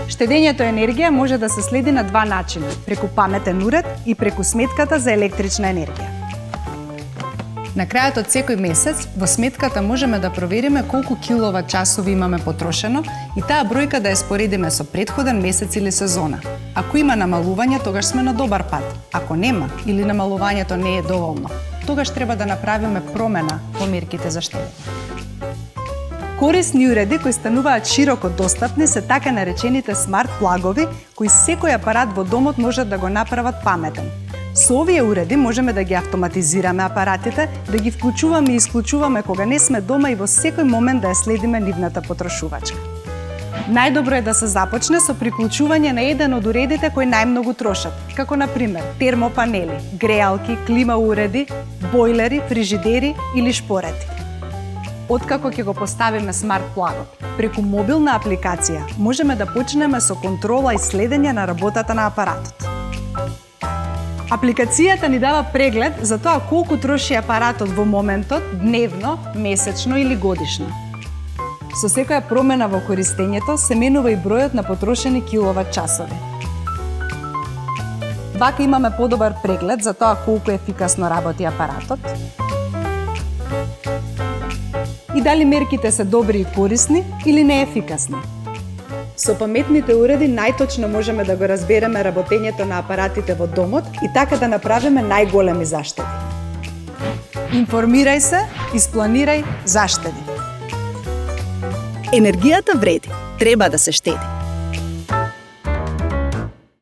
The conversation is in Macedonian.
Штедењето енергија може да се следи на два начина: преку паметен уред и преку сметката за електрична енергија. На крајот од секој месец во сметката можеме да провериме колку киловат часови имаме потрошено и таа бројка да ја споредиме со претходен месец или сезона. Ако има намалување, тогаш сме на добар пат. Ако нема или намалувањето не е доволно, тогаш треба да направиме промена во мерките за штедење. Корисни уреди кои стануваат широко достапни се така наречените смарт плагови, кои секој апарат во домот може да го направат паметен. Со овие уреди можеме да ги автоматизираме апаратите, да ги вклучуваме и исклучуваме кога не сме дома и во секој момент да ја следиме нивната потрошувачка. Најдобро е да се започне со приклучување на еден од уредите кои најмногу трошат, како на пример термопанели, греалки, клима уреди, бойлери, фрижидери или шпорети. Откако ќе го поставиме смарт плагот, преку мобилна апликација можеме да почнеме со контрола и следење на работата на апаратот. Апликацијата ни дава преглед за тоа колку троши апаратот во моментот, дневно, месечно или годишно. Со секоја промена во користењето се менува и бројот на потрошени киловат часови. Вака имаме подобар преглед за тоа колку ефикасно работи апаратот и дали мерките се добри и корисни или неефикасни. Со паметните уреди најточно можеме да го разбереме работењето на апаратите во домот и така да направиме најголеми заштеди. Информирај се, испланирај, заштеди. Енергијата вреди, треба да се штеди.